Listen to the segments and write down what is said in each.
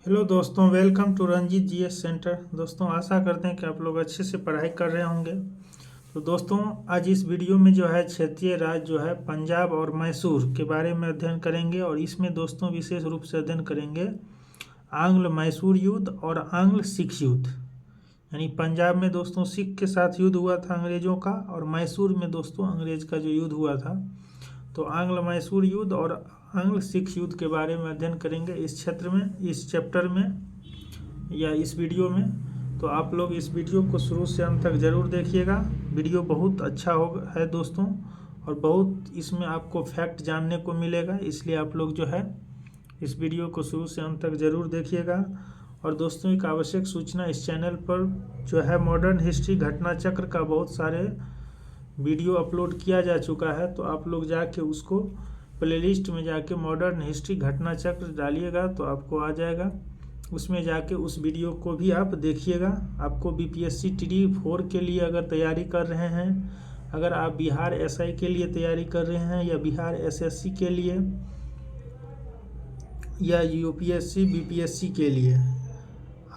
Hello दोस्तों, welcome to Ranjit GS centre. दोस्तों, आशा करते हैं कि आप लोग अच्छे से पढ़ाई कर रहे होंगे। तो दोस्तों, आज इस वीडियो में जो है क्षेत्रीय राज्य जो है पंजाब और मैसूर के बारे में अध्ययन करेंगे। और इसमें दोस्तों विशेष रूप से अध्ययन करेंगे आंग्ल मैसूर युद्ध और आंग्ल सिख युद्ध। यानी पंजाब में दोस्तों सिख के साथ युद्ध हुआ था अंग्रेज़ों का, और मैसूर में दोस्तों अंग्रेज़ का जो युद्ध हुआ था। तो आंग्ल मैसूर युद्ध और आंग्ल सिख युद्ध के बारे में अध्ययन करेंगे इस क्षेत्र में, इस चैप्टर में या इस वीडियो में। तो आप लोग इस वीडियो को शुरू से अंत तक ज़रूर देखिएगा। वीडियो बहुत अच्छा है दोस्तों, और बहुत इसमें आपको फैक्ट जानने को मिलेगा, इसलिए आप लोग जो है इस वीडियो को शुरू से अंत तक ज़रूर देखिएगा। और दोस्तों, एक आवश्यक सूचना, इस चैनल पर जो है मॉडर्न हिस्ट्री घटना चक्र का बहुत सारे वीडियो अपलोड किया जा चुका है। तो आप लोग जाके उसको प्लेलिस्ट में जाके मॉडर्न हिस्ट्री घटना चक्र डालिएगा तो आपको आ जाएगा। उसमें जाके उस वीडियो को भी आप देखिएगा। आपको बीपीएससी टी 4 के लिए अगर तैयारी कर रहे हैं, अगर आप बिहार एसआई के लिए तैयारी कर रहे हैं, या बिहार एसएससी के लिए, या यूपीएससी बीपीएससी के लिए,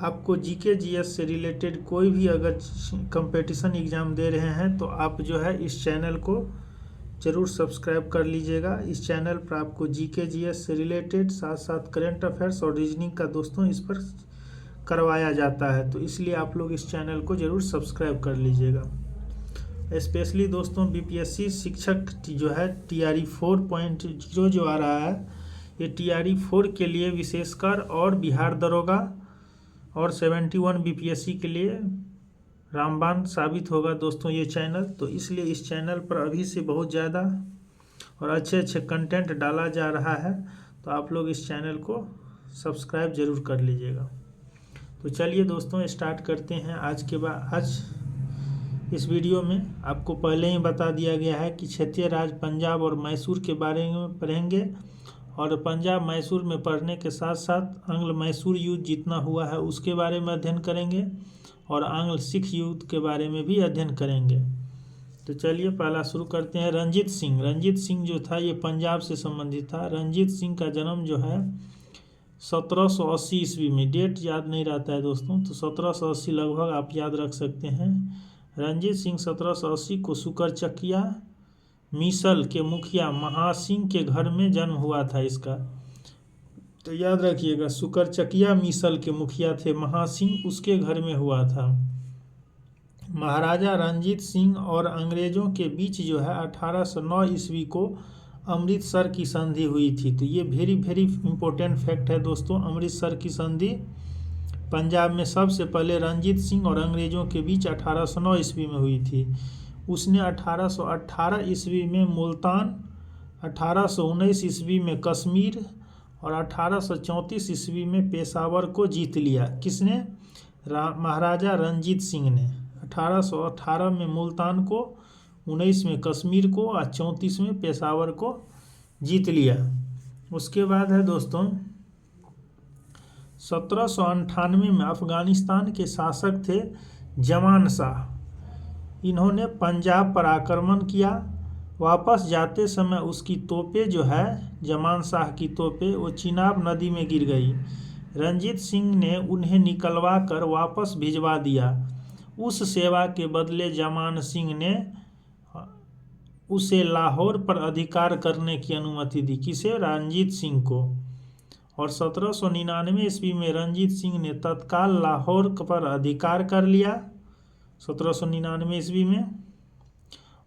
आपको जीके जीएस से रिलेटेड कोई भी अगर कंपटीशन एग्ज़ाम दे रहे हैं तो आप जो है इस चैनल को ज़रूर सब्सक्राइब कर लीजिएगा। इस चैनल पर आपको जीके जीएस से रिलेटेड साथ साथ करंट अफेयर्स और रीजनिंग का दोस्तों इस पर करवाया जाता है। तो इसलिए आप लोग इस चैनल को ज़रूर सब्सक्राइब कर लीजिएगा। स्पेशली दोस्तों बीपीएससी शिक्षक जो है TRE 4.0 जो आ रहा है, ये TRE 4 के लिए विशेषकर, और बिहार दरोगा और 71 बीपीएससी के लिए रामबाण साबित होगा दोस्तों ये चैनल। तो इसलिए इस चैनल पर अभी से बहुत ज़्यादा और अच्छे अच्छे कंटेंट डाला जा रहा है। तो आप लोग इस चैनल को सब्सक्राइब ज़रूर कर लीजिएगा। तो चलिए दोस्तों, स्टार्ट करते हैं। आज इस वीडियो में आपको पहले ही बता दिया गया है कि क्षेत्रीय राज्य पंजाब और मैसूर के बारे में पढ़ेंगे, और पंजाब मैसूर में पढ़ने के साथ साथ आंग्ल मैसूर युद्ध जितना हुआ है उसके बारे में अध्ययन करेंगे, और आंग्ल सिख युद्ध के बारे में भी अध्ययन करेंगे। तो चलिए पहला शुरू करते हैं। रंजीत सिंह जो था ये पंजाब से संबंधित था। रंजीत सिंह का जन्म जो है 1780 ईस्वी में, डेट याद नहीं रहता है दोस्तों, तो 1780 लगभग आप याद रख सकते हैं। रंजीत सिंह 1780 को सुकरचकिया मिसल के मुखिया महासिंह के घर में जन्म हुआ था इसका। तो याद रखिएगा, सुकरचकिया मिसल के मुखिया थे महासिंह, उसके घर में हुआ था। महाराजा रंजीत सिंह और अंग्रेज़ों के बीच जो है 1809 ईस्वी को अमृतसर की संधि हुई थी। तो ये वेरी वेरी इंपॉर्टेंट फैक्ट है दोस्तों। अमृतसर की संधि पंजाब में सबसे पहले रंजीत सिंह और अंग्रेज़ों के बीच 1809 ईस्वी में हुई थी। उसने 1818 ईस्वी में मुल्तान, 1819 ईस्वी में कश्मीर और 1834 ईस्वी में पेशावर को जीत लिया। किसने? महाराजा रंजीत सिंह ने। 1818 में मुल्तान को, 19 में कश्मीर को और 34 में पेशावर को जीत लिया। उसके बाद है दोस्तों 1798 में अफ़गानिस्तान के शासक थे जमान शाह। इन्होंने पंजाब पर आक्रमण किया। वापस जाते समय उसकी तोपें जो है, जमान शाह की तोपें, वो चिनाब नदी में गिर गई। रंजीत सिंह ने उन्हें निकलवा कर वापस भिजवा दिया। उस सेवा के बदले जमान सिंह ने उसे लाहौर पर अधिकार करने की अनुमति दी। किसे? रंजीत सिंह को। और 1799 ईस्वी में रंजीत सिंह ने तत्काल लाहौर पर अधिकार कर लिया, 1799 ईस्वी में,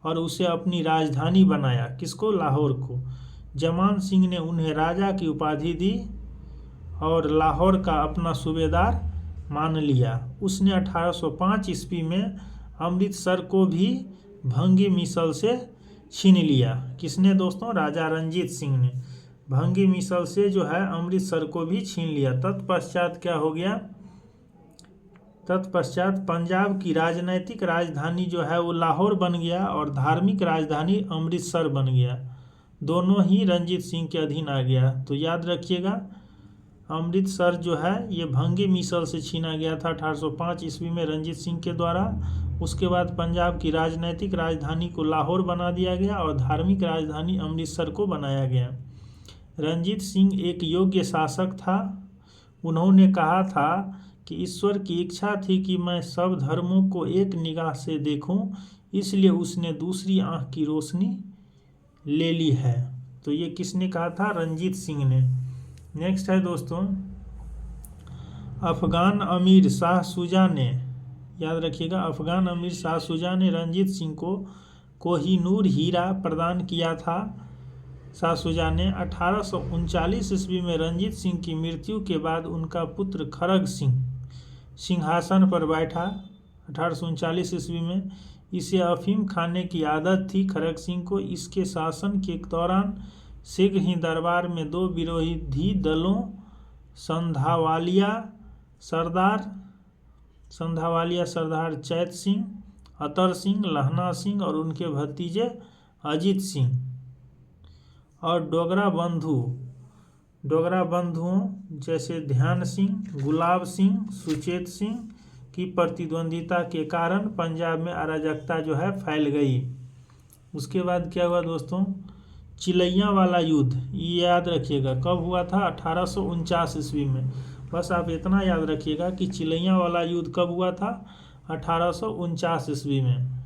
और उसे अपनी राजधानी बनाया। किसको? लाहौर को। जमान सिंह ने उन्हें राजा की उपाधि दी और लाहौर का अपना सूबेदार मान लिया। उसने 1805 ईस्वी में अमृतसर को भी भंगी मिसल से छीन लिया। किसने दोस्तों? राजा रंजीत सिंह ने भंगी मिसल से जो है अमृतसर को भी छीन लिया। तत्पश्चात क्या हो गया? तत्पश्चात पंजाब की राजनैतिक राजधानी जो है वो लाहौर बन गया, और धार्मिक राजधानी अमृतसर बन गया। दोनों ही रंजीत सिंह के अधीन आ गया। तो याद रखिएगा, अमृतसर जो है ये भंगी मिसल से छीना गया था 1805 ईस्वी में रंजीत सिंह के द्वारा। उसके बाद पंजाब की राजनैतिक राजधानी को लाहौर बना दिया गया और धार्मिक राजधानी अमृतसर को बनाया गया। रंजीत सिंह एक योग्य शासक था। उन्होंने कहा था कि ईश्वर की इच्छा थी कि मैं सब धर्मों को एक निगाह से देखूं, इसलिए उसने दूसरी आंख की रोशनी ले ली है। तो ये किसने कहा था? रंजीत सिंह ने। नेक्स्ट है दोस्तों, अफगान अमीर शाह शुजा ने, याद रखिएगा, अफगान अमीर शाह शुजा ने रंजीत सिंह को कोहिनूर हीरा प्रदान किया था। शाह शुजा ने 1839 ईस्वी में रंजीत सिंह की मृत्यु के बाद उनका पुत्र खरग सिंह सिंहासन पर बैठा। 1839 ईस्वी में इसे अफीम खाने की आदत थी खरग सिंह को। इसके शासन के दौरान शीघ्र ही दरबार में दो विरोधी दलों संधावालिया सरदार चैत सिंह, अतर सिंह, लहना सिंह और उनके भतीजे अजीत सिंह और डोगरा बंधुओं जैसे ध्यान सिंह, गुलाब सिंह, सुचेत सिंह की प्रतिद्वंदिता के कारण पंजाब में अराजकता जो है फैल गई। उसके बाद क्या हुआ दोस्तों? चिलैया वाला युद्ध, ये याद रखिएगा कब हुआ था? 1849 ईस्वी में। बस आप इतना याद रखिएगा कि चिलैया वाला युद्ध कब हुआ था? 1849 ईस्वी में।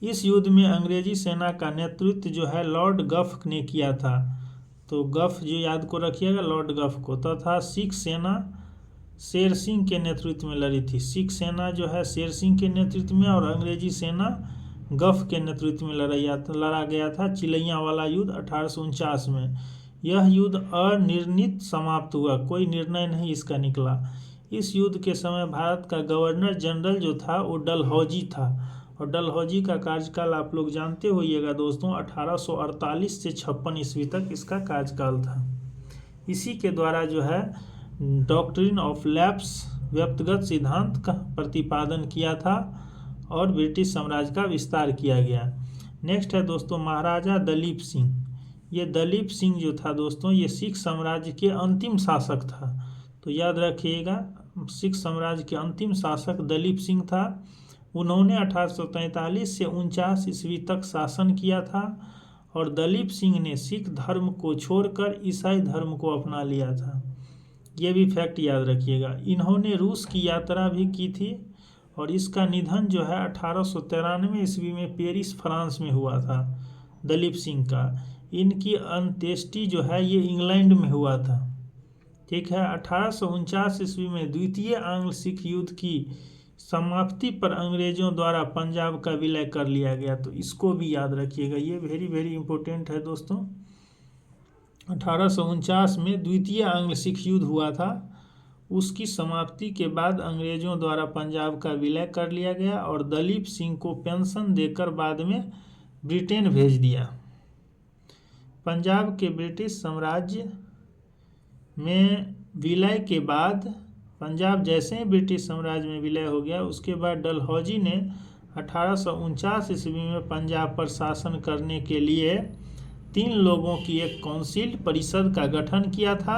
इस युद्ध में अंग्रेजी सेना का नेतृत्व जो है लॉर्ड गफ ने किया था। तो गफ जो याद को रखिएगा, लॉर्ड गफ को, तथा सिख सेना शेर सिंह के नेतृत्व में लड़ी थी। सिख सेना जो है शेर सिंह के नेतृत्व में और अंग्रेजी सेना गफ के नेतृत्व में लड़ा गया था चिलैया वाला युद्ध 1849 में। यह युद्ध अनिर्णित समाप्त हुआ, कोई निर्णय नहीं इसका निकला। इस युद्ध के समय भारत का गवर्नर जनरल जो था वो डलहौजी था, और डलहौजी का कार्यकाल आप लोग जानते होइएगा दोस्तों, 1848 से 56 ईस्वी तक इसका कार्यकाल था। इसी के द्वारा जो है डॉक्ट्रिन ऑफ लैप्स व्यक्तिगत सिद्धांत का प्रतिपादन किया था और ब्रिटिश साम्राज्य का विस्तार किया गया। नेक्स्ट है दोस्तों महाराजा दलीप सिंह। ये दलीप सिंह जो था दोस्तों, ये सिख साम्राज्य के अंतिम शासक था। तो याद रखिएगा, सिख साम्राज्य के अंतिम शासक दलीप सिंह था। उन्होंने 1843 से 49 ईस्वी तक शासन किया था और दलीप सिंह ने सिख धर्म को छोड़कर ईसाई धर्म को अपना लिया था। ये भी फैक्ट याद रखिएगा। इन्होंने रूस की यात्रा भी की थी और इसका निधन जो है 1893 ईस्वी में पेरिस फ्रांस में हुआ था दलीप सिंह का। इनकी अंत्येष्टि जो है ये इंग्लैंड में हुआ था। ठीक है, 1849 ईस्वी में द्वितीय आंग्ल सिख युद्ध की समाप्ति पर अंग्रेजों द्वारा पंजाब का विलय कर लिया गया। तो इसको भी याद रखिएगा, ये वेरी वेरी इंपॉर्टेंट है दोस्तों। 1849 में द्वितीय आंग्ल सिख युद्ध हुआ था, उसकी समाप्ति के बाद अंग्रेजों द्वारा पंजाब का विलय कर लिया गया और दलीप सिंह को पेंशन देकर बाद में ब्रिटेन भेज दिया। पंजाब के ब्रिटिश साम्राज्य में विलय के बाद, पंजाब जैसे ही ब्रिटिश साम्राज्य में विलय हो गया, उसके बाद डलहौजी ने 1849 ईस्वी में पंजाब पर शासन करने के लिए 3 लोगों की एक काउंसिल परिषद का गठन किया था,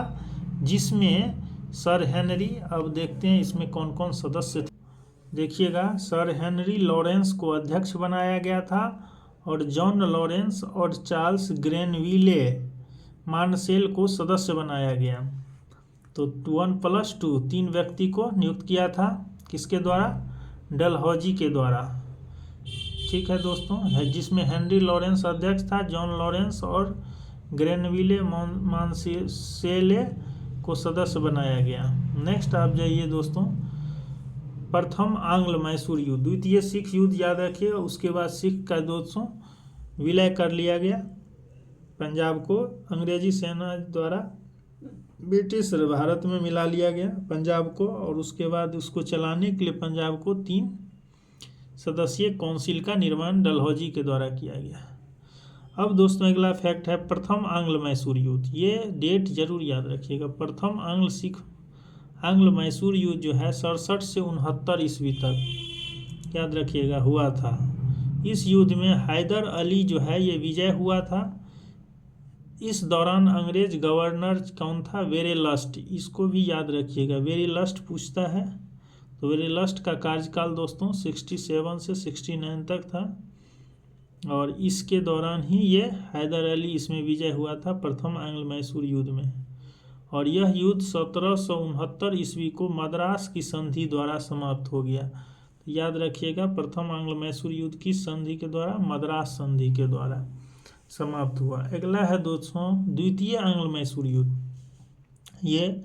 जिसमें सर हेनरी, अब देखते हैं इसमें कौन कौन सदस्य थे। देखिएगा, सर हेनरी लॉरेंस को अध्यक्ष बनाया गया था और जॉन लॉरेंस और चार्ल्स ग्रेनविले मार्शल को सदस्य बनाया गया। तो 1+2 3 व्यक्ति को नियुक्त किया था, किसके द्वारा? डलहौजी के द्वारा। ठीक है दोस्तों, जिसमें हेनरी लॉरेंस अध्यक्ष था, जॉन लॉरेंस और ग्रेनविले मार्शल को सदस्य बनाया गया। नेक्स्ट आप जाइए दोस्तों, प्रथम आंग्ल मैसूर युद्ध, द्वितीय सिख युद्ध याद रखिए। उसके बाद सिख का दोस्तों विलय कर लिया गया पंजाब को, अंग्रेजी सेना द्वारा ब्रिटिश भारत में मिला लिया गया पंजाब को, और उसके बाद उसको चलाने के लिए पंजाब को 3 सदस्यीय काउंसिल का निर्माण डलहौजी के द्वारा किया गया। अब दोस्तों अगला फैक्ट है प्रथम आंग्ल मैसूर युद्ध। ये डेट जरूर याद रखिएगा। प्रथम आंग्ल मैसूर युद्ध जो है 67 से 69 ईस्वी तक याद रखिएगा हुआ था। इस युद्ध में हैदर अली जो है ये विजय हुआ था। इस दौरान अंग्रेज गवर्नर कौन था? वेरेलस्ट, इसको भी याद रखिएगा, वेरेलस्ट पूछता है। तो वेरेलस्ट का कार्यकाल दोस्तों 67 से 69 तक था और इसके दौरान ही ये हैदर अली इसमें विजय हुआ था प्रथम आंग्ल मैसूर युद्ध में। और यह युद्ध 1769 ईस्वी को मद्रास की संधि द्वारा समाप्त हो गया। तो याद रखिएगा, प्रथम आंग्ल मैसूर युद्ध किस संधि के द्वारा? मद्रास संधि के द्वारा समाप्त हुआ। अगला है दोस्तों द्वितीय आंग्ल मैसूर युद्ध। ये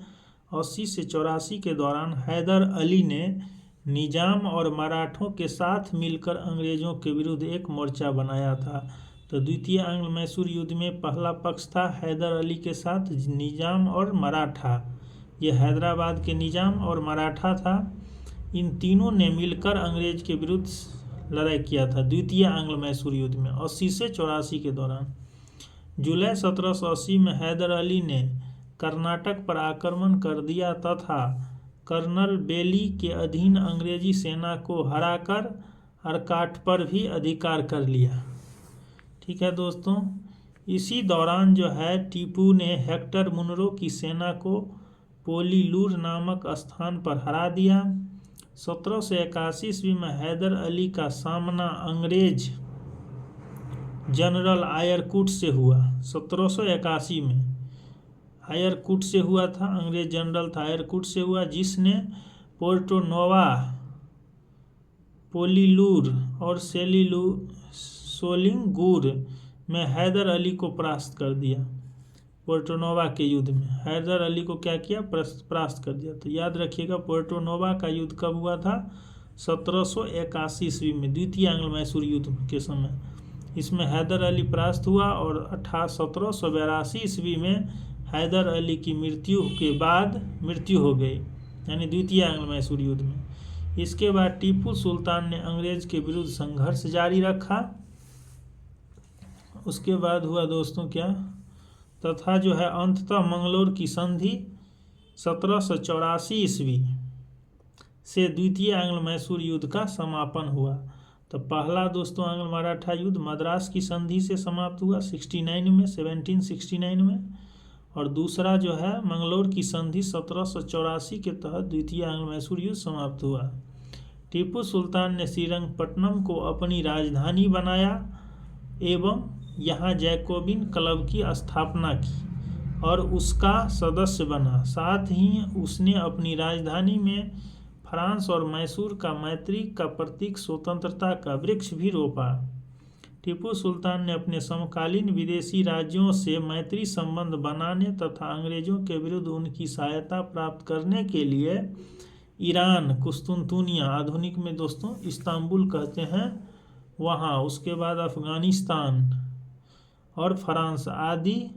80 से 84 के दौरान हैदर अली ने निजाम और मराठों के साथ मिलकर अंग्रेजों के विरुद्ध एक मोर्चा बनाया था। तो द्वितीय आंग्ल मैसूर युद्ध में पहला पक्ष था हैदर अली के साथ निजाम और मराठा। ये हैदराबाद के निजाम और मराठा था। इन तीनों ने मिलकर अंग्रेज के विरुद्ध लड़ाई किया था द्वितीय आंग्ल मैसूर युद्ध में 80 से 84 के दौरान। जुलाई 1780 में हैदर अली ने कर्नाटक पर आक्रमण कर दिया तथा कर्नल बेली के अधीन अंग्रेजी सेना को हराकर अरकाट पर भी अधिकार कर लिया। ठीक है दोस्तों, इसी दौरान जो है टीपू ने हेक्टर मुनरो की सेना को पोलीलूर नामक स्थान पर हरा दिया। 1781 ईस्वी में हैदर अली का सामना अंग्रेज जनरल आयरकुट से हुआ। 1781 में आयरकुट से हुआ था, अंग्रेज जनरल था आयरकुट से हुआ, जिसने पोर्टो नोवा, पोलीलूर और सोलिंगूर में हैदर अली को परास्त कर दिया। पोर्टो नोवा के युद्ध में हैदर अली को क्या किया? परास्त कर दिया। तो याद रखिएगा, पोर्टो नोवा का युद्ध कब हुआ था? 1781 ईस्वी में, द्वितीय आंग्ल मैसूर युद्ध के समय। इसमें हैदर अली परास्त हुआ और 1782 ईस्वी में हैदर अली की मृत्यु के बाद मृत्यु हो गई, यानी द्वितीय आंग्ल मैसूर युद्ध में। इसके बाद टीपू सुल्तान ने अंग्रेज के विरुद्ध संघर्ष जारी रखा। उसके बाद हुआ दोस्तों क्या? तथा जो है अंततः मंगलोर की संधि 1784 ईस्वी से द्वितीय आंग्ल मैसूर युद्ध का समापन हुआ। तो पहला दोस्तों आंग्ल मराठा युद्ध मद्रास की संधि से समाप्त हुआ 1769 में, और दूसरा जो है मंगलोर की संधि 1784 के तहत द्वितीय आंग्ल मैसूर युद्ध समाप्त हुआ। टीपू सुल्तान ने श्रीरंगपट्टनम को अपनी राजधानी बनाया एवं यहाँ जैकोबिन क्लब की स्थापना की और उसका सदस्य बना। साथ ही उसने अपनी राजधानी में फ्रांस और मैसूर का मैत्री का प्रतीक स्वतंत्रता का वृक्ष भी रोपा। टीपू सुल्तान ने अपने समकालीन विदेशी राज्यों से मैत्री संबंध बनाने तथा अंग्रेजों के विरुद्ध उनकी सहायता प्राप्त करने के लिए ईरान, कुस्तुनतुनिया, आधुनिक में दोस्तों इस्तांबुल कहते हैं, वहाँ, उसके बाद अफगानिस्तान और फ्रांस आदि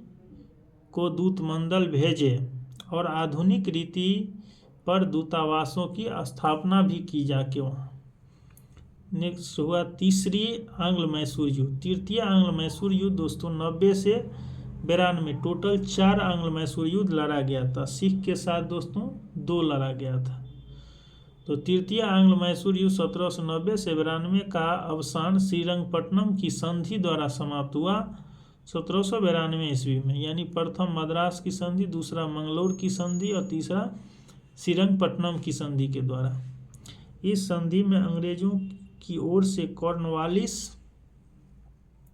को दूतमंडल भेजे और आधुनिक रीति पर दूतावासों की स्थापना भी की जाके वहाँ। नेक्स्ट हुआ तीसरी आंग्ल मैसूर युद्ध। तृतीय आंग्ल मैसूर युद्ध दोस्तों 90 से 92 टोटल 4 आंग्ल मैसूर युद्ध लड़ा गया था। सिख के साथ दोस्तों 2 लड़ा गया था। तो तृतीय आंग्ल मैसूर युद्ध 1790 से 92 का अवसान श्रीरंगपट्टनम की संधि द्वारा समाप्त हुआ 1792 ईस्वी में, यानी प्रथम मद्रास की संधि, दूसरा मंगलोर की संधि और तीसरा श्रीरंगपट्टनम की संधि के द्वारा। इस संधि में अंग्रेजों की ओर से कॉर्नवालिस,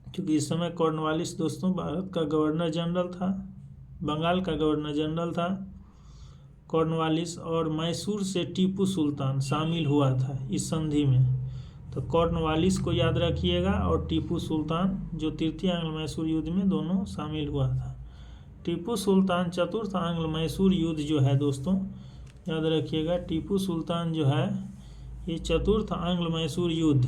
क्योंकि इस समय कॉर्नवालिस दोस्तों भारत का गवर्नर जनरल था, बंगाल का गवर्नर जनरल था कॉर्नवालिस, और मैसूर से टीपू सुल्तान शामिल हुआ था इस संधि में। तो कॉर्नवालिस को याद रखिएगा और टीपू सुल्तान जो तृतीय आंग्ल मैसूर युद्ध में दोनों शामिल हुआ था। टीपू सुल्तान चतुर्थ आंग्ल मैसूर युद्ध जो है दोस्तों याद रखिएगा, टीपू सुल्तान जो है ये चतुर्थ आंग्ल मैसूर युद्ध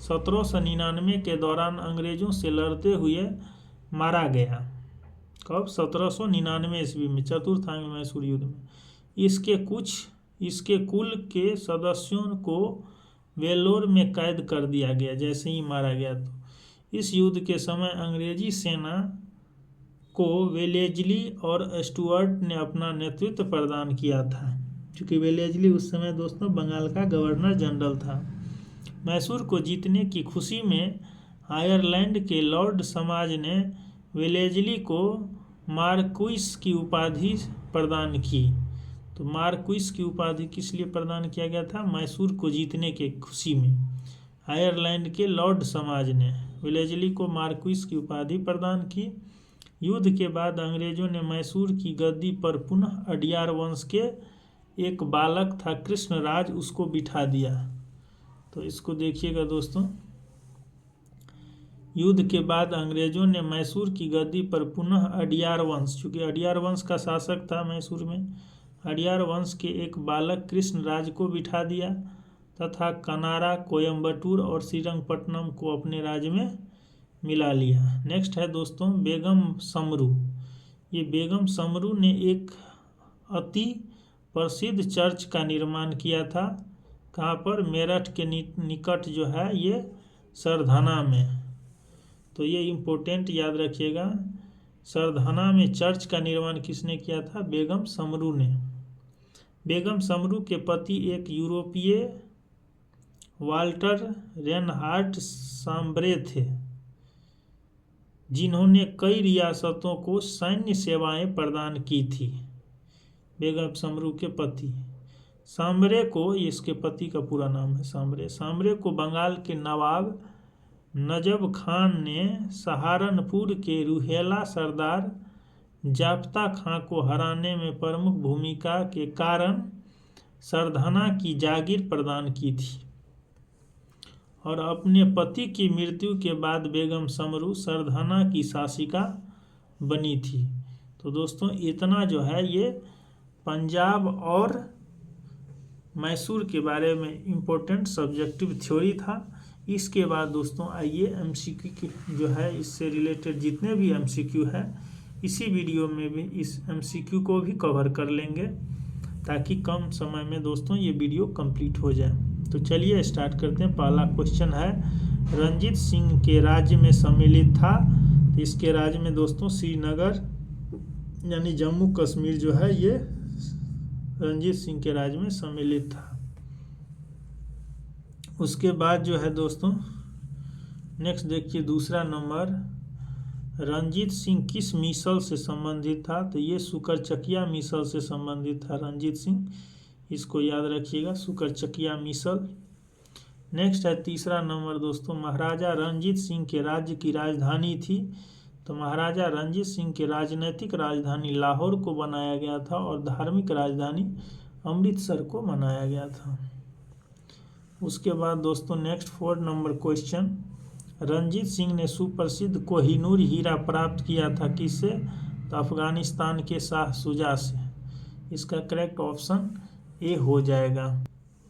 1799 के दौरान अंग्रेजों से लड़ते हुए मारा गया। कब? 1799 ईस्वी में चतुर्थ आंग्ल मैसूर युद्ध में। इसके कुल के सदस्यों को वेल्लोर में कैद कर दिया गया जैसे ही मारा गया। तो इस युद्ध के समय अंग्रेजी सेना को वेलेजली और स्टुअर्ट ने अपना नेतृत्व प्रदान किया था, क्योंकि वेलेजली उस समय दोस्तों बंगाल का गवर्नर जनरल था। मैसूर को जीतने की खुशी में आयरलैंड के लॉर्ड समाज ने वेलेजली को मार्क्विस की उपाधि प्रदान की। तो मार्क्विस की उपाधि किस लिए प्रदान किया गया था? मैसूर को जीतने के खुशी में आयरलैंड के लॉर्ड समाज ने वेलेजली को मार्क्विस की उपाधि प्रदान की। युद्ध के बाद अंग्रेजों ने मैसूर की गद्दी पर पुनः अडियार वंश के एक बालक था कृष्णराज, उसको बिठा दिया। तो इसको देखिएगा दोस्तों, युद्ध के बाद अंग्रेजों ने मैसूर की गद्दी पर पुनः अडियार वंश, चूंकि अडियार वंश का शासक था मैसूर में, अडियार वंश के एक बालक कृष्णराज को बिठा दिया तथा कनारा, कोयम्बटूर और श्रीरंगपट्टनम को अपने राज्य में मिला लिया। नेक्स्ट है दोस्तों बेगम समरू। ये बेगम समरू ने एक अति प्रसिद्ध चर्च का निर्माण किया था। कहाँ पर? मेरठ के निकट जो है ये सरधना में। तो ये इम्पोर्टेंट याद रखिएगा, सरधना में चर्च का निर्माण किसने किया था? बेगम समरू ने। बेगम समरू के पति एक यूरोपीय वाल्टर रेनहार्ट सांब्रे थे, जिन्होंने कई रियासतों को सैन्य सेवाएं प्रदान की थी। बेगम समरू के पति सांब्रे को, इसके पति का पूरा नाम है सांब्रे को बंगाल के नवाब नजब खान ने सहारनपुर के रुहेला सरदार जाप्ता खां को हराने में प्रमुख भूमिका के कारण सरधना की जागीर प्रदान की थी और अपने पति की मृत्यु के बाद बेगम समरू सरधना की शासिका बनी थी। तो दोस्तों इतना जो है ये पंजाब और मैसूर के बारे में इम्पोर्टेंट सब्जेक्टिव थ्योरी था। इसके बाद दोस्तों आइए एमसीक्यू जो है, इससे रिलेटेड जितने भी एमसीक्यू है इसी वीडियो में भी इस एमसीक्यू को भी कवर कर लेंगे, ताकि कम समय में दोस्तों ये वीडियो कंप्लीट हो जाए। तो चलिए स्टार्ट करते हैं। पहला क्वेश्चन है, रंजीत सिंह के राज्य में सम्मिलित था। तो इसके राज्य में दोस्तों श्रीनगर यानी जम्मू कश्मीर जो है ये रंजीत सिंह के राज्य में सम्मिलित था। उसके बाद जो है दोस्तों नेक्स्ट देखिए, दूसरा नंबर, रंजीत सिंह किस मिसल से संबंधित था? तो ये सुकरचकिया मिसल से संबंधित था रंजीत सिंह, इसको याद रखिएगा, सुकरचकिया मिसल। नेक्स्ट है तीसरा नंबर दोस्तों, महाराजा रंजीत सिंह के राज्य की राजधानी थी। तो महाराजा रंजीत सिंह के राजनीतिक राजधानी लाहौर को बनाया गया था और धार्मिक राजधानी अमृतसर को बनाया गया था। उसके बाद दोस्तों next 4 number question, Ranjit Singh ने सुप्रसिद्ध कोहिनूर हीरा प्राप्त किया था किससे? तो अफगानिस्तान के शाह शुजा से। इसका करेक्ट ऑप्शन ए हो जाएगा।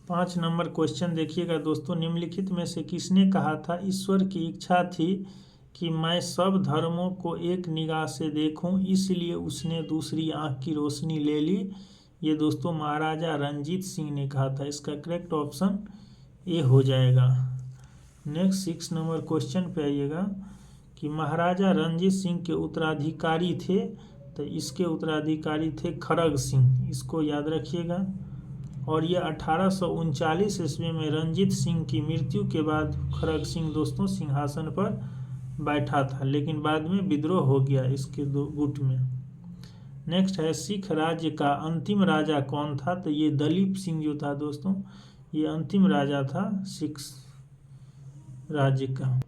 5 नंबर क्वेश्चन देखिएगा दोस्तों, निम्नलिखित में से किसने कहा था ईश्वर की इच्छा थी कि मैं सब धर्मों को एक निगाह से देखूं, इसलिए उसने दूसरी आंख की रोशनी ले ली? ये दोस्तों महाराजा रंजीत सिंह ने कहा था। इसका करेक्ट ऑप्शन ए हो जाएगा। नेक्स्ट 6 नंबर क्वेश्चन पे आइएगा कि महाराजा रंजीत सिंह के उत्तराधिकारी थे। तो इसके उत्तराधिकारी थे खड़ग सिंह, इसको याद रखिएगा। और ये 1839 ईस्वी में रंजीत सिंह की मृत्यु के बाद खड़ग सिंह दोस्तों सिंहासन पर बैठा था, लेकिन बाद में विद्रोह हो गया इसके गुट में। नेक्स्ट है, सिख राज्य का अंतिम राजा कौन था? तो ये दलीप सिंह जो था दोस्तों, ये अंतिम राजा था सिख राज्य का।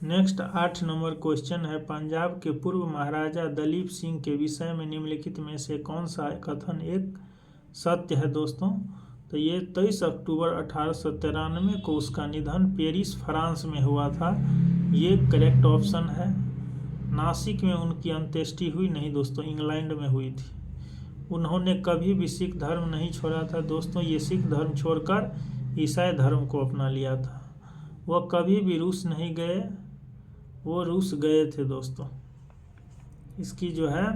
नेक्स्ट 8 नंबर क्वेश्चन है, पंजाब के पूर्व महाराजा दलीप सिंह के विषय में निम्नलिखित में से कौन सा कथन एक सत्य है दोस्तों? तो ये 23 अक्टूबर 1893 को उसका निधन पेरिस फ्रांस में हुआ था, ये करेक्ट ऑप्शन है। नासिक में उनकी अंत्येष्टि हुई नहीं दोस्तों, इंग्लैंड में हुई थी। उन्होंने कभी भी सिख धर्म नहीं छोड़ा था दोस्तों, ये सिख धर्म छोड़कर ईसाई धर्म को अपना लिया था। वह कभी भी रूस नहीं गए, वो रूस गए थे दोस्तों। इसकी जो है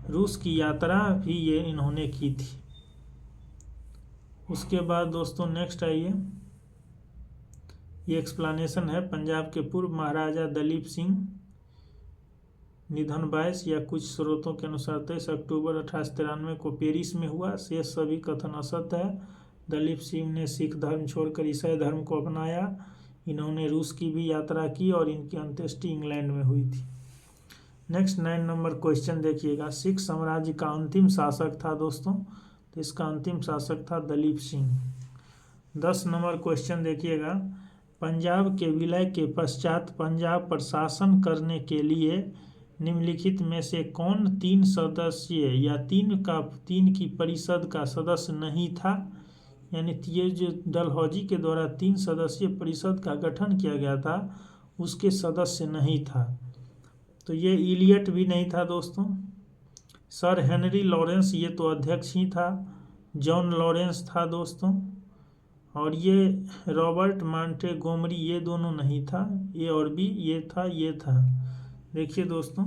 रूस की यात्रा भी ये इन्होंने की थी। उसके बाद दोस्तों नेक्स्ट आइए, ये एक्सप्लेनेशन है, पंजाब के पूर्व महाराजा दलीप सिंह निधन 22 या कुछ स्रोतों के अनुसार 23 अक्टूबर 1893 को पेरिस में हुआ। शेष सभी कथन असत्य है। दलीप सिंह ने सिख धर्म छोड़कर ईसाई धर्म को अपनाया। इन्होंने रूस की भी यात्रा की और इनकी अंत्येष्टि इंग्लैंड में हुई थी। नेक्स्ट 9 नंबर क्वेश्चन देखिएगा, सिख साम्राज्य का अंतिम शासक था दोस्तों, तो इसका अंतिम शासक था दलीप सिंह। 10 नंबर क्वेश्चन देखिएगा, पंजाब के विलय के पश्चात पंजाब पर शासन करने के लिए निम्नलिखित में से कौन 3 सदस्य या 3 की परिषद का सदस्य नहीं था। यानी ये जो डलहौजी के द्वारा 3 सदस्यीय परिषद का गठन किया गया था उसके सदस्य नहीं था। तो ये इलियट भी नहीं था दोस्तों। सर हेनरी लॉरेंस ये तो अध्यक्ष ही था। जॉन लॉरेंस था दोस्तों। और ये रॉबर्ट मॉन्टेगोमरी ये दोनों नहीं था। ए और बी ये था। देखिए दोस्तों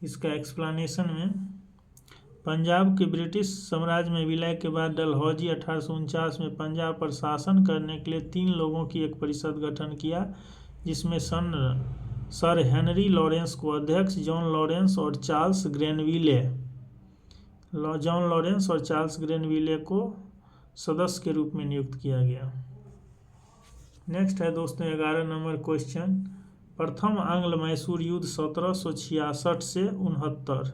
इसका एक्सप्लेनेशन में, पंजाब के ब्रिटिश साम्राज्य में विलय के बाद डलहौजी 1849 में पंजाब पर शासन करने के लिए 3 लोगों की एक परिषद गठन किया, जिसमें सर हेनरी लॉरेंस को अध्यक्ष, जॉन लॉरेंस और चार्ल्स ग्रेनविले को सदस्य के रूप में नियुक्त किया गया। नेक्स्ट है दोस्तों 11 नंबर क्वेश्चन, प्रथम आंग्ल मैसूर युद्ध 1766 से 69,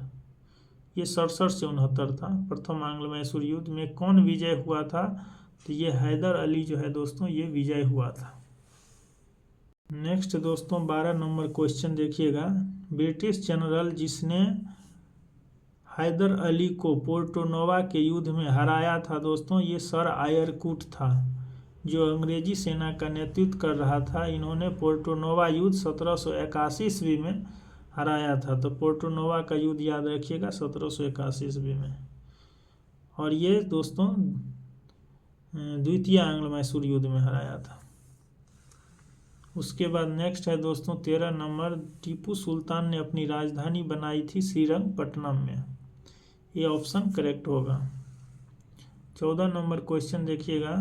ये 67 से 69 था। प्रथम आंग्ल मैसूर युद्ध में कौन विजय हुआ था, तो ये हैदर अली जो है दोस्तों ये विजय हुआ था। नेक्स्ट दोस्तों 12 नंबर क्वेश्चन देखिएगा, ब्रिटिश जनरल जिसने हैदर अली को पोर्टोनोवा के युद्ध में हराया था दोस्तों, ये सर आयरकूट था, जो अंग्रेजी सेना का नेतृत्व कर रहा था। इन्होंने पोर्टोनोवा युद्ध 1781 ईस्वी में हराया था। तो पोर्टोनोवा का युद्ध याद रखिएगा 1781 ईस्वी में। और ये दोस्तों द्वितीय आंग्ल मैसूर युद्ध में हराया था। उसके बाद नेक्स्ट है दोस्तों 13 नंबर, टीपू सुल्तान ने अपनी राजधानी बनाई थी श्रीरंगपट्टनम में, ये ऑप्शन करेक्ट होगा। 14 नंबर क्वेश्चन देखिएगा,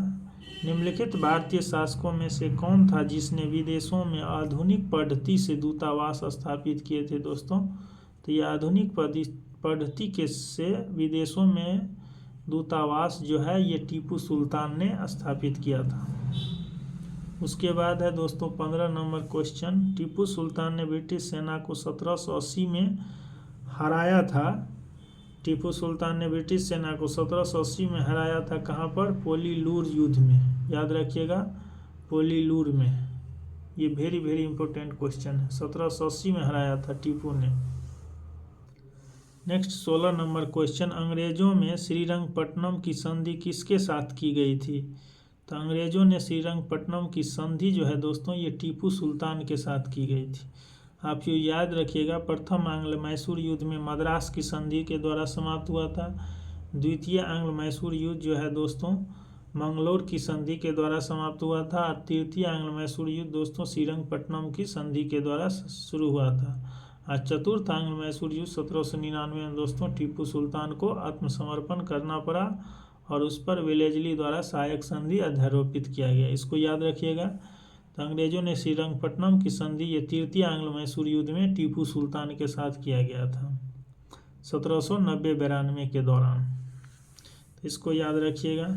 निम्नलिखित भारतीय शासकों में से कौन था जिसने विदेशों में आधुनिक पद्धति से दूतावास स्थापित किए थे दोस्तों, तो ये आधुनिक पद्धति के से विदेशों में दूतावास जो है ये टीपू सुल्तान ने स्थापित किया था। उसके बाद है दोस्तों 15 नंबर क्वेश्चन, टीपू सुल्तान ने ब्रिटिश सेना को 1780 में हराया था। टीपू सुल्तान ने ब्रिटिश सेना को 1780 में हराया था, कहाँ पर, पोलीलूर युद्ध में, याद रखिएगा पोलीलूर में। ये वेरी वेरी इंपॉर्टेंट क्वेश्चन है, 1780 में हराया था टीपू ने। नेक्स्ट 16 नंबर क्वेश्चन, अंग्रेजों में श्रीरंगपट्टनम की संधि किसके साथ की गई थी, तो अंग्रेजों ने श्रीरंगपट्टनम की संधि जो है दोस्तों ये टीपू सुल्तान के साथ की गई थी। आप ये याद रखिएगा, प्रथम आंग्ल मैसूर युद्ध में मद्रास की संधि के द्वारा समाप्त हुआ था। द्वितीय आंग्ल मैसूर युद्ध जो है दोस्तों मंगलोर की संधि के द्वारा समाप्त हुआ था। और तृतीय आंग्ल मैसूर युद्ध दोस्तों श्रीरंगपट्टनम की संधि के द्वारा शुरू हुआ था। और चतुर्थ आंग्ल मैसूर युद्ध 1799 में दोस्तों टीपू सुल्तान को आत्मसमर्पण करना पड़ा और उस पर वेलेजली द्वारा सहायक संधि अध्यारोपित किया गया, इसको याद रखिएगा। तो अंग्रेजों ने श्रीरंगपट्टनम की संधि ये तृतीय आंग्ल मैसूर युद्ध में टीपू सुल्तान के साथ किया गया था 1790-92 के दौरान, तो इसको याद रखिएगा।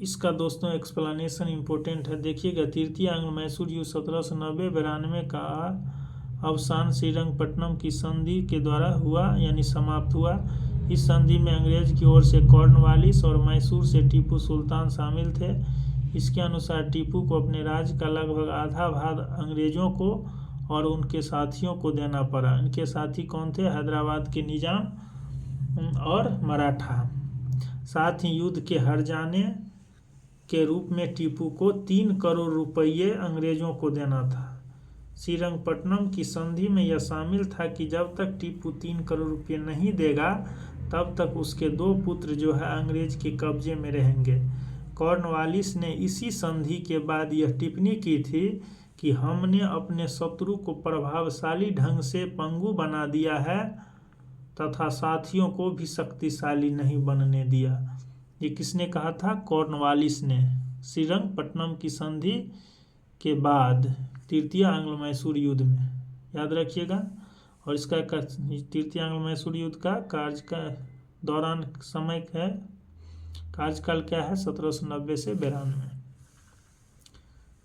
इसका दोस्तों एक्सप्लेनेशन इम्पोर्टेंट है, देखिएगा तृतीय आंग्ल मैसूर युद्ध 1790-92 का अवसान श्रीरंगपट्टनम की संधि के द्वारा हुआ, यानी समाप्त हुआ। इस संधि में अंग्रेज की ओर से कॉर्नवालिस और मैसूर से टीपू सुल्तान शामिल थे। इसके अनुसार टीपू को अपने राज्य का लगभग आधा भाग अंग्रेजों को और उनके साथियों को देना पड़ा। इनके साथी कौन थे, हैदराबाद के निजाम और मराठा। साथ ही युद्ध के हार जाने के रूप में टीपू को 3 करोड़ रुपये अंग्रेजों को देना था। श्रीरंगपट्टनम की संधि में यह शामिल था कि जब तक टीपू 3 करोड़ रुपये नहीं देगा तब तक उसके 2 पुत्र जो है अंग्रेज के कब्जे में रहेंगे। कॉर्नवालिस ने इसी संधि के बाद यह टिप्पणी की थी कि हमने अपने शत्रु को प्रभावशाली ढंग से पंगु बना दिया है तथा साथियों को भी शक्तिशाली नहीं बनने दिया। ये किसने कहा था, कॉर्नवालिस ने, श्रीरंगपट्टनम की संधि के बाद तृतीय आंग्ल मैसूर युद्ध में, याद रखिएगा। और इसका तृतीय आंग्ल मैसूर युद्ध का कार्य का दौरान समय है, कार्यकाल क्या है, 1790 से 92।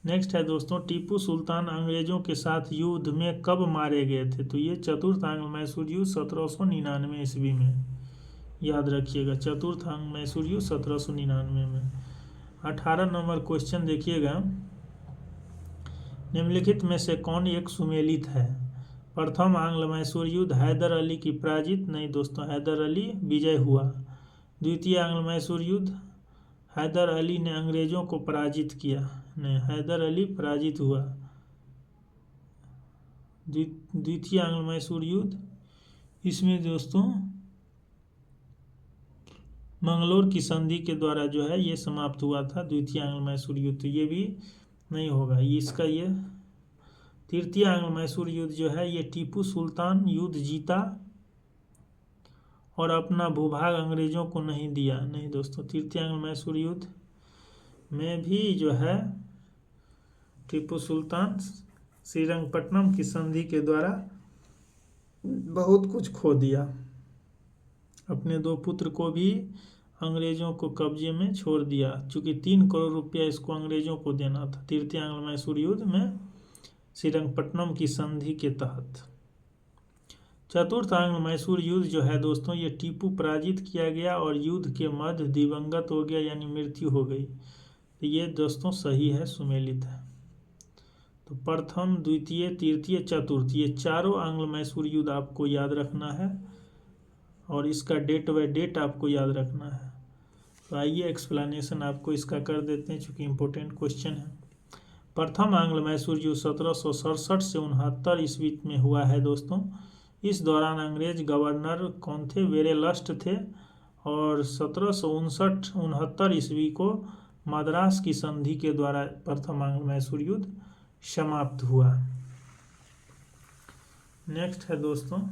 नेक्स्ट है दोस्तों, टीपू सुल्तान अंग्रेजों के साथ युद्ध में कब मारे गए थे, तो ये चतुर्थ आंग्ल मैसूर युद्ध 1799 ईस्वी में, याद रखिएगा चतुर्थ आंग्ल मैसूर युद्ध 1799 में। 18 नंबर क्वेश्चन देखिएगा, निम्नलिखित में से कौन एक सुमेलित है? प्रथम आंग्ल मैसूर युद्ध हैदर अली की पराजित, नहीं दोस्तों, हैदर अली विजय हुआ। द्वितीय आंग्ल मैसूर युद्ध, हैदर अली ने अंग्रेजों को पराजित किया, नहीं, हैदर अली पराजित हुआ। द्वितीय आंग्ल मैसूर युद्ध, इसमें दोस्तों मंगलोर की संधि के द्वारा जो है ये समाप्त हुआ था, द्वितीय आंग्ल मैसूर युद्ध, तो ये भी नहीं होगा, ये इसका ये। तृतीय आंग्ल मैसूर युद्ध जो है ये टीपू सुल्तान युद्ध जीता और अपना भूभाग अंग्रेजों को नहीं दिया, नहीं दोस्तों, तृतीय आंग्ल मैसूर युद्ध में भी जो है टीपू सुल्तान श्रीरंगपट्टनम की संधि के द्वारा बहुत कुछ खो दिया, अपने 2 पुत्र को भी अंग्रेजों को कब्जे में छोड़ दिया, चूँकि 3 करोड़ रुपया इसको अंग्रेजों को देना था तृतीय आंग्ल मैसूर युद्ध में श्रीरंगपट्टनम की संधि के तहत। चतुर्थ आंग्ल मैसूर युद्ध जो है दोस्तों ये टीपू पराजित किया गया और युद्ध के मध्य दिवंगत हो गया, यानी मृत्यु हो गई, तो ये दोस्तों सही है, सुमेलित है। तो प्रथम, द्वितीय, तृतीय, चतुर्थ, ये चारों आंग्ल मैसूर युद्ध आपको याद रखना है और इसका डेट बाय डेट आपको याद रखना है। तो आइए एक्सप्लेनेशन आपको इसका कर देते हैं, चूँकि इम्पोर्टेंट क्वेश्चन है। प्रथम आंग्ल मैसूर युद्ध 1767 से 69 ईस्वी में हुआ है दोस्तों। इस दौरान अंग्रेज गवर्नर कौन थे? वेरेलस्ट थे, और 1769 ईस्वी को मद्रास की संधि के द्वारा प्रथम आंग्ल मैसूर युद्ध समाप्त हुआ। नेक्स्ट है दोस्तों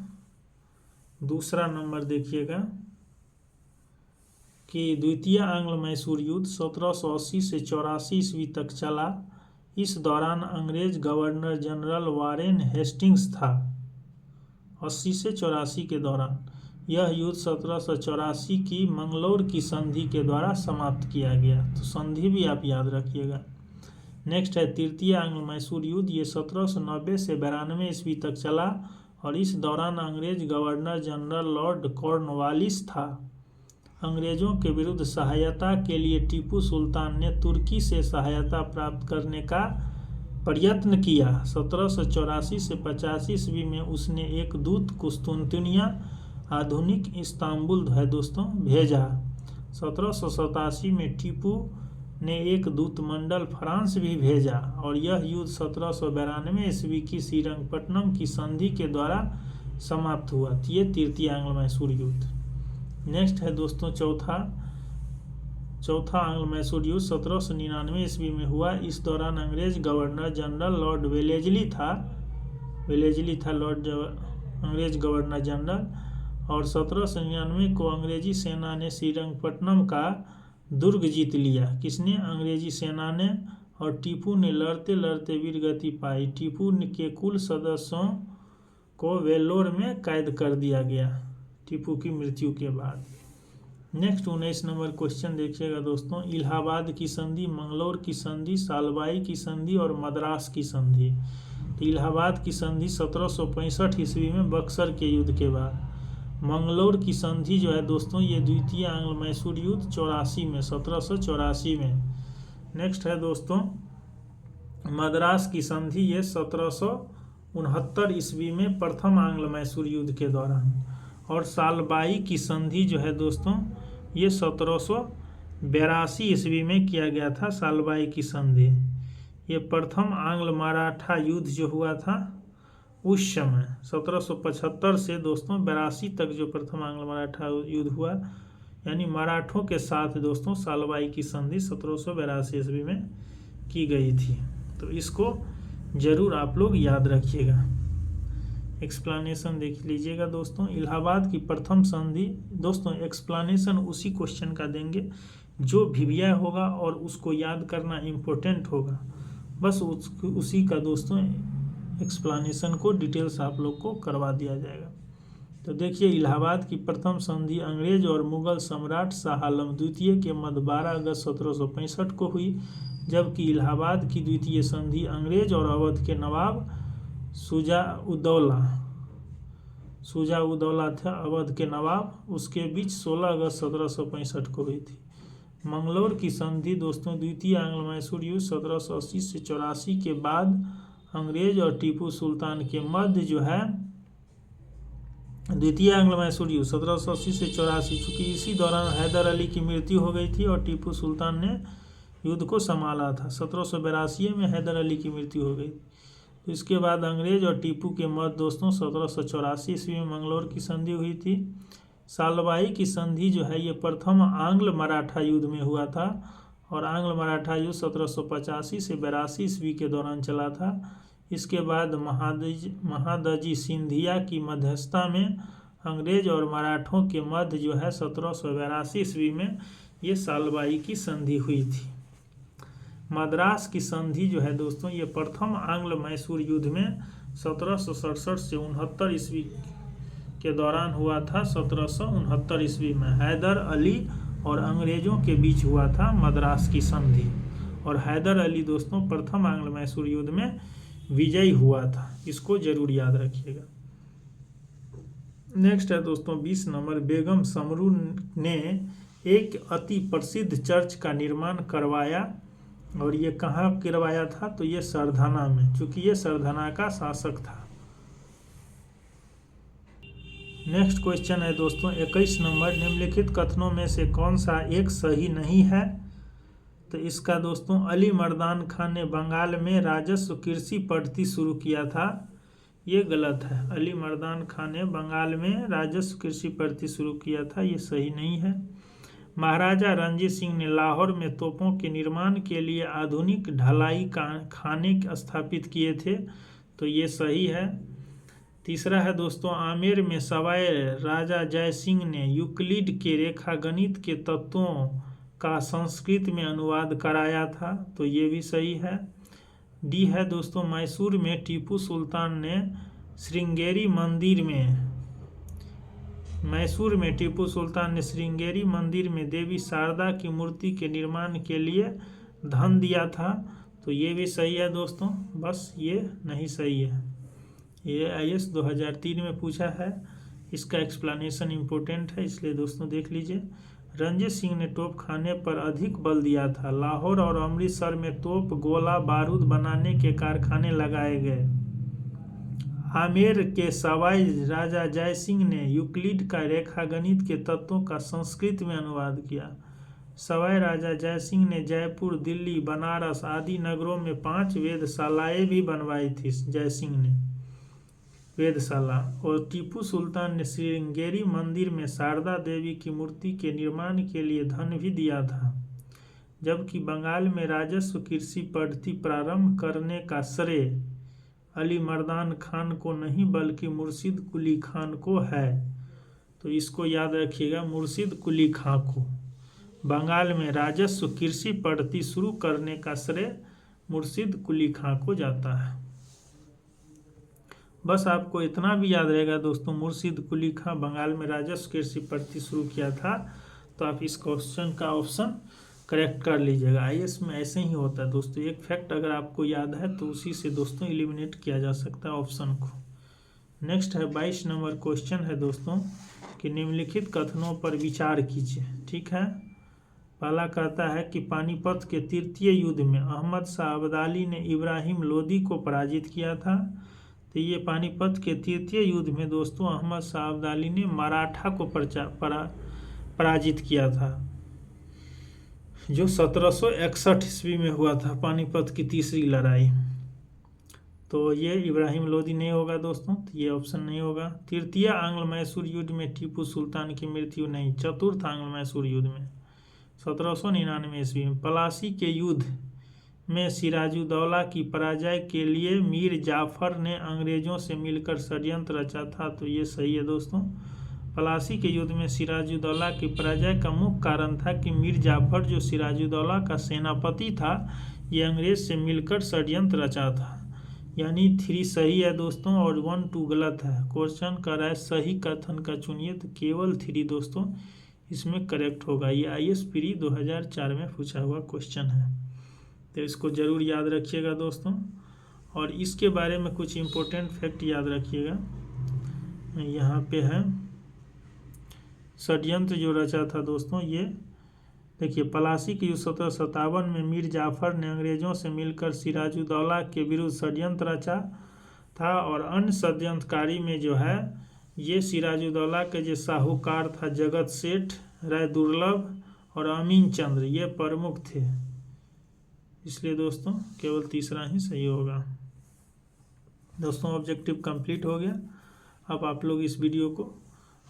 दूसरा नंबर, देखिएगा कि द्वितीय आंग्ल मैसूर युद्ध 1780 से 84 ईस्वी तक चला। इस दौरान अंग्रेज गवर्नर जनरल वारेन हेस्टिंग्स था। 80 से 84 के दौरान यह युद्ध 1784 की मंगलौर की संधि के द्वारा समाप्त किया गया, तो संधि भी आप याद रखिएगा। नेक्स्ट है तृतीय आंग्ल मैसूर युद्ध, ये 1790 से 92 ईस्वी तक चला और इस दौरान अंग्रेज गवर्नर जनरल लॉर्ड कॉर्नवालिस था। अंग्रेजों के विरुद्ध सहायता के लिए टीपू सुल्तान ने तुर्की से सहायता प्राप्त करने का प्रयत्न किया। 1784 से 85 ईस्वी में उसने एक दूत कुस्तुनतुनिया, आधुनिक इस्तांबुल है दोस्तों, भेजा। 1787 में टीपू ने एक दूतमंडल फ्रांस भी भेजा और यह युद्ध 1792 ईस्वी की श्रीरंगपट्टनम की संधि के द्वारा समाप्त हुआ। ये तृतीय आंग्ल मैसूर युद्ध। नेक्स्ट है दोस्तों चौथा आंग्ल मैसूर युद्ध 1799 ईस्वी में हुआ। इस दौरान अंग्रेज गवर्नर जनरल लॉर्ड वेलेजली था अंग्रेज गवर्नर जनरल, और 1799 को अंग्रेजी सेना ने श्रीरंगपट्टनम का दुर्ग जीत लिया। किसने? अंग्रेजी सेना ने, और टीपू ने लड़ते लड़ते वीरगति पाई। टीपू के कुल सदस्यों को वेल्लोर में कैद कर दिया गया टीपू की मृत्यु के बाद। नेक्स्ट 19 नंबर क्वेश्चन देखिएगा दोस्तों, इलाहाबाद की संधि, मंगलौर की संधि, सालबाई की संधि और मद्रास की संधि। तो इलाहाबाद की संधि 1765 ईस्वी में बक्सर के युद्ध के बाद। मंगलौर की संधि जो है दोस्तों ये द्वितीय आंग्ल मैसूर युद्ध 84 में, 1784 में। नेक्स्ट है दोस्तों मद्रास की संधि, ये 1769 ईस्वी में प्रथम आंग्ल मैसूर युद्ध के दौरान। और सालबाई की संधि जो है दोस्तों ये 1782 ईस्वी में किया गया था। सालबाई की संधि ये प्रथम आंग्ल मराठा युद्ध जो हुआ था उस समय 1775 से दोस्तों 82 तक जो प्रथम आंग्ल मराठा युद्ध हुआ, यानी मराठों के साथ दोस्तों सालबाई की संधि 1782 ईस्वी में की गई थी। तो इसको जरूर आप लोग याद रखिएगा। एक्सप्लेनेशन देख लीजिएगा दोस्तों। इलाहाबाद की प्रथम संधि दोस्तों एक्सप्लेनेशन उसी क्वेश्चन का देंगे जो भिविया होगा और उसको याद करना इम्पोर्टेंट होगा, बस उसी का दोस्तों एक्सप्लेनेशन को डिटेल्स आप लोग को करवा दिया जाएगा। तो देखिए इलाहाबाद की प्रथम संधि अंग्रेज और मुगल सम्राट शाह आलम द्वितीय के मध्य 12 अगस्त 1765 को हुई, जबकि इलाहाबाद की द्वितीय संधि अंग्रेज और अवध के नवाब शुजा-उद-दौला था अवध के नवाब, उसके बीच 16 अगस्त 1765 को हुई थी। मंगलौर की संधि दोस्तों द्वितीय आंग्ल मैसूर युद्ध 1780 से 84 के बाद अंग्रेज और टीपू सुल्तान के मध्य जो है द्वितीय आंग्ल मैसूर युद्ध 1780 से 84, चूँकि इसी दौरान हैदर अली की मृत्यु हो गई थी और टीपू सुल्तान ने युद्ध को संभाला था। 1782 में हैदर अली की मृत्यु हो गई। तो इसके बाद अंग्रेज और टीपू के मध्य दोस्तों 1784 ईस्वी में मंगलौर की संधि हुई थी। सालबाई की संधि जो है ये प्रथम आंग्ल मराठा युद्ध में हुआ था और आंग्ल मराठा युद्ध 1785 से 82 ईस्वी के दौरान चला था। इसके बाद महादजी सिंधिया की मध्यस्थता में अंग्रेज और मराठों के मध्य जो है 1782 ईस्वी में ये सालबाई की संधि हुई थी। मद्रास की संधि जो है दोस्तों ये प्रथम आंग्ल मैसूर युद्ध में 1767 से 69 ईस्वी के दौरान हुआ था। 1769 ईस्वी में हैदर अली और अंग्रेजों के बीच हुआ था मद्रास की संधि और हैदर अली दोस्तों प्रथम आंग्ल मैसूर युद्ध में विजयी हुआ था। इसको जरूर याद रखिएगा। नेक्स्ट है दोस्तों 20 नंबर, बेगम समरू ने एक अति प्रसिद्ध चर्च का निर्माण करवाया और ये कहाँ करवाया था? तो ये सरधना में, चूंकि ये सरधना का शासक था। नेक्स्ट क्वेश्चन है दोस्तों 21 नंबर, निम्नलिखित कथनों में से कौन सा एक सही नहीं है? तो इसका दोस्तों अली मर्दान खान ने बंगाल में राजस्व कृषि पद्धति शुरू किया था, ये गलत है। अली मर्दान खान ने बंगाल में राजस्व कृषि पद्धति शुरू किया था, ये सही नहीं है। महाराजा रणजीत सिंह ने लाहौर में तोपों के निर्माण के लिए आधुनिक ढलाई खाने स्थापित किए थे, तो ये सही है। तीसरा है दोस्तों आमेर में सवाई राजा जय सिंह ने यूक्लिड के रेखागणित के तत्वों का संस्कृत में अनुवाद कराया था, तो ये भी सही है। डी है दोस्तों मैसूर में टीपू सुल्तान ने श्रृंगेरी मंदिर में देवी शारदा की मूर्ति के निर्माण के लिए धन दिया था, तो ये भी सही है दोस्तों। बस ये नहीं सही है, ये IAS 2003 में पूछा है, इसका एक्सप्लेनेशन इम्पोर्टेंट है, इसलिए दोस्तों देख लीजिए। रणजीत सिंह ने तोप खाने पर अधिक बल दिया था। लाहौर और अमृतसर में तोप गोला बारूद बनाने के कारखाने लगाए गए। आमेर के सवाई राजा जय सिंह ने यूक्लिड का रेखागणित के तत्वों का संस्कृत में अनुवाद किया। सवाई राजा जय सिंह ने जयपुर, दिल्ली, बनारस आदि नगरों में 5 वेधशालाएं भी बनवाई थी जय सिंह ने वेधशाला। और टीपू सुल्तान ने श्रृंगेरी मंदिर में शारदा देवी की मूर्ति के निर्माण के लिए धन भी दिया था। जबकि बंगाल में राजस्व कृषि पद्धति प्रारंभ करने का श्रेय अली मर्दान खान को नहीं बल्कि मुर्शिद कुली खान को है, तो इसको याद रखिएगा, मुर्शिद कुली खां को। बंगाल में राजस्व कृषि पद्धति शुरू करने का श्रेय मुर्शिद कुली खां को जाता है। बस आपको इतना भी याद रहेगा दोस्तों, मुर्शिद कुली खां बंगाल में राजस्व कृषि पद्धति शुरू किया था, तो आप इस क्वेश्चन का ऑप्शन करेक्ट कर लीजिएगा। IAS में ऐसे ही होता है दोस्तों, एक फैक्ट अगर आपको याद है तो उसी से दोस्तों एलिमिनेट किया जा सकता है ऑप्शन को। नेक्स्ट है 22 नंबर क्वेश्चन है दोस्तों कि निम्नलिखित कथनों पर विचार कीजिए। ठीक है, पहला कहता है कि पानीपत के तृतीय युद्ध में अहमद शाह अब्दाली ने इब्राहिम लोदी को पराजित किया था। तो ये पानीपत के तृतीय युद्ध में दोस्तों अहमद शाह अब्दाली ने मराठा को पराजित किया था, जो 1761 ईस्वी में हुआ था, पानीपत की तीसरी लड़ाई। तो ये इब्राहिम लोदी नहीं होगा दोस्तों, तो ये ऑप्शन नहीं होगा। तृतीय आंग्ल मैसूर युद्ध में टीपू सुल्तान की मृत्यु नहीं, चतुर्थ आंग्ल मैसूर युद्ध में 1799 ईस्वी में। पलासी के युद्ध में सिराजुद्दौला की पराजय के लिए मीर जाफर ने अंग्रेजों से मिलकर षड्यंत्र रचा था, तो ये सही है दोस्तों। पलासी के युद्ध में सिराजुद्दौला की पराजय का मुख्य कारण था कि मीर जाफर जो सिराजुद्दौला का सेनापति था, ये अंग्रेज से मिलकर षड्यंत्र रचा था। यानी 3 सही है दोस्तों और 1, 2 गलत है। क्वेश्चन कर रहा है सही कथन का चुनिए, तो केवल 3 दोस्तों इसमें करेक्ट होगा। ये IAS प्री 2004 में पूछा हुआ क्वेश्चन है, तो इसको ज़रूर याद रखिएगा दोस्तों। और इसके बारे में कुछ इम्पोर्टेंट फैक्ट याद रखिएगा। यहाँ पे है षड्यंत्र जो रचा था दोस्तों, ये देखिए, पलासी के युद्ध 1757 में मीर जाफर ने अंग्रेजों से मिलकर सिराजुद्दौला के विरुद्ध षड्यंत्र रचा था। और अन्य षड्यंत्रकारी में जो है ये सिराजुद्दौला के जो साहूकार था जगत सेठ, राय दुर्लभ और अमीन चंद्र, ये प्रमुख थे। इसलिए दोस्तों केवल तीसरा ही सही होगा। दोस्तों ऑब्जेक्टिव कंप्लीट हो गया। अब आप लोग इस वीडियो को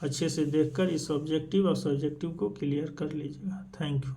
अच्छे से देखकर इस ऑब्जेक्टिव और सब्जेक्टिव को क्लियर कर लीजिएगा। Thank you.